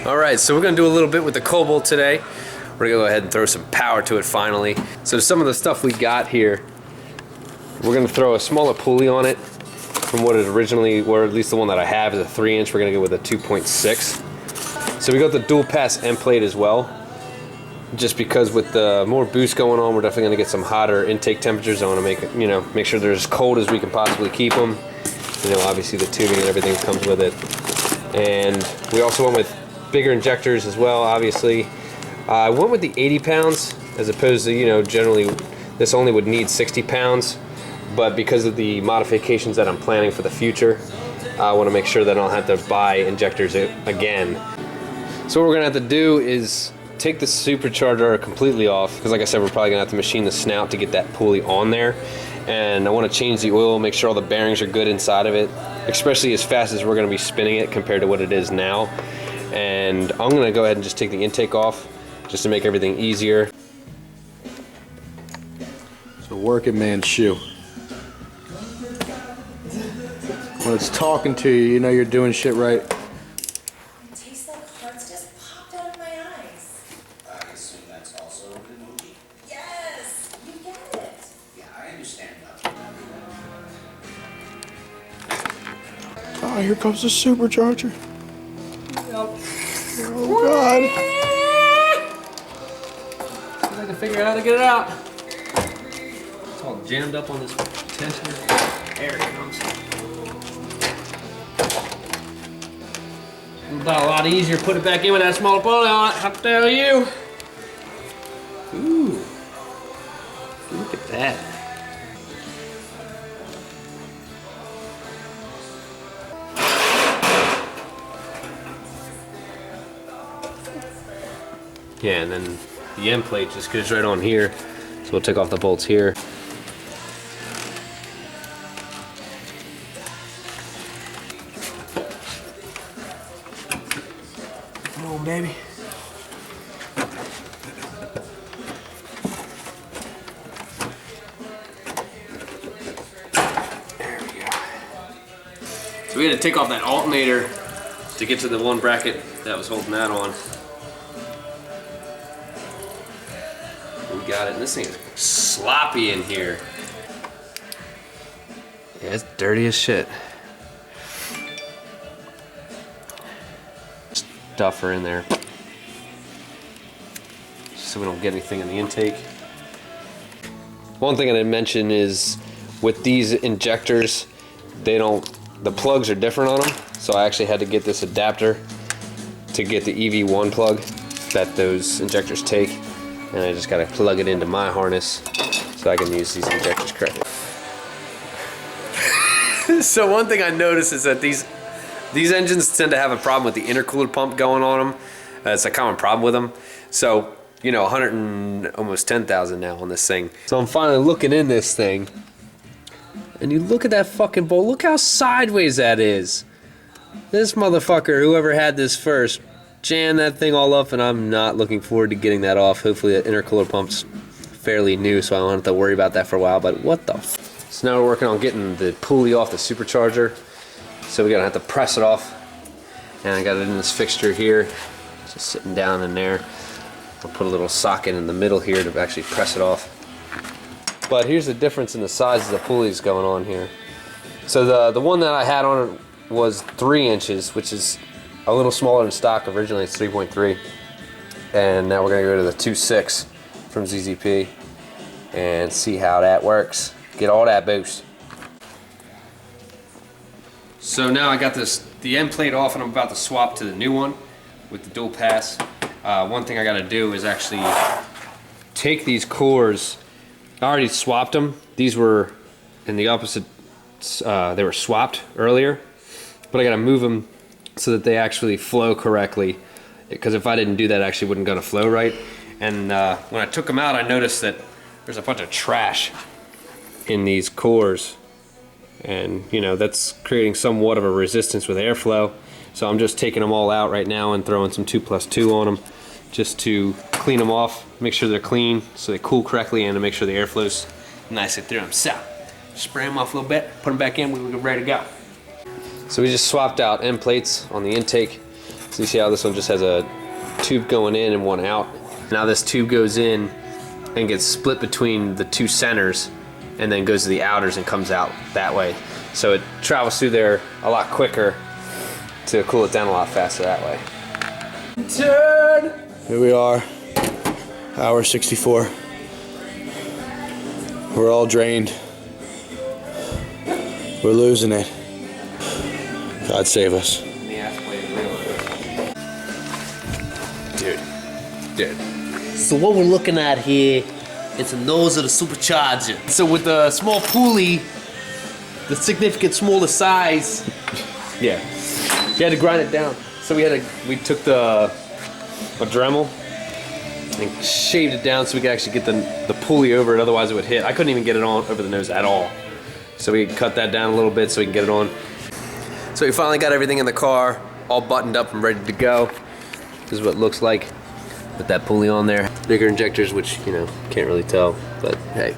Alright, so we're going to do a little bit with the Cobalt today. We're going to go ahead and throw some power to it finally. So some of the stuff we got here, we're going to throw a smaller pulley on it from what it originally, or at least the one that I have is a 3-inch. We're going to go with a 2.6. So we got the dual pass end plate as well. Just because with the more boost going on, we're definitely going to get some hotter intake temperatures. I want to make it, make sure they're as cold as we can possibly keep them. Obviously the tubing and everything comes with it. And we also went with bigger injectors as well, obviously. I went with the 80 pounds as opposed to, generally this only would need 60 pounds. But because of the modifications that I'm planning for the future, I want to make sure that I don't have to buy injectors again. So what we're going to have to do is take the supercharger completely off, because like I said, we're probably going to have to machine the snout to get that pulley on there. And I want to change the oil, make sure all the bearings are good inside of it, especially as fast as we're going to be spinning it compared to what it is now. And I'm going to go ahead and just take the intake off just to make everything easier. So working man's shoe. When it's talking to you, you know you're doing shit right. It tastes like hearts just popped out of my eyes. I assume that's also in the movie. Yes, you get it. Yeah, I understand that. Oh, here comes the supercharger. Oh God. See if I can figure out how to get it out. It's all jammed up on this tensioner. There it comes. It's about a lot easier to put it back in with that smaller pulley on it, I tell you. Ooh. Look at that. Yeah, and then the end plate just goes right on here. So we'll take off the bolts here. Come on, baby. There we go. So we had to take off that alternator to get to the one bracket that was holding that on. We got it, and this thing is sloppy in here. Yeah, it's dirty as shit. Stuffer in there. Just so we don't get anything in the intake. One thing I didn't mention is with these injectors, the plugs are different on them. So I actually had to get this adapter to get the EV1 plug that those injectors take. And I just gotta plug it into my harness so I can use these injectors correctly. So one thing I noticed is that these engines tend to have a problem with the intercooler pump going on them. It's a common problem with them. So, 100 and almost 10,000 now on this thing. So I'm finally looking in this thing, and you look at that fucking bolt. Look how sideways that is. This motherfucker, whoever had this first, jam that thing all up, and I'm not looking forward to getting that off. Hopefully that intercooler pump's fairly new, so I don't have to worry about that for a while, but what the f. So now we're working on getting the pulley off the supercharger. So we're gonna have to press it off. And I got it in this fixture here, just sitting down in there. I'll put a little socket in the middle here to actually press it off. But here's the difference in the size of the pulleys going on here. So the one that I had on it was 3 inches, which is a little smaller than stock. Originally it's 3.3, and now we're gonna go to the 2.6 from ZZP and see how that works. Get all that boost. So now I got the end plate off, and I'm about to swap to the new one with the dual pass. One thing I gotta do is actually take these cores. I already swapped them. These were in the opposite, they were swapped earlier, but I gotta move them so that they actually flow correctly, because if I didn't do that, it actually wouldn't gonna flow right. And when I took them out, I noticed that there's a bunch of trash in these cores, and that's creating somewhat of a resistance with airflow. So I'm just taking them all out right now and throwing some 2+2 on them just to clean them off, make sure they're clean so they cool correctly, and to make sure the airflow's nicely through them. So spray them off a little bit, put them back in, we're ready to go. So we just swapped out end plates on the intake. So you see how this one just has a tube going in and one out. Now this tube goes in and gets split between the two centers and then goes to the outers and comes out that way. So it travels through there a lot quicker to cool it down a lot faster that way. Turn! Here we are, hour 64. We're all drained. We're losing it. God save us. Dude. So what we're looking at here is the nose of the supercharger. So with the small pulley, the significant smaller size, Yeah. You had to grind it down. So we took a Dremel and shaved it down so we could actually get the pulley over it, otherwise it would hit. I couldn't even get it on over the nose at all. So we cut that down a little bit so we can get it on. So we finally got everything in the car, all buttoned up and ready to go. This is what it looks like with that pulley on there. Bigger injectors, which, you know, can't really tell, but hey.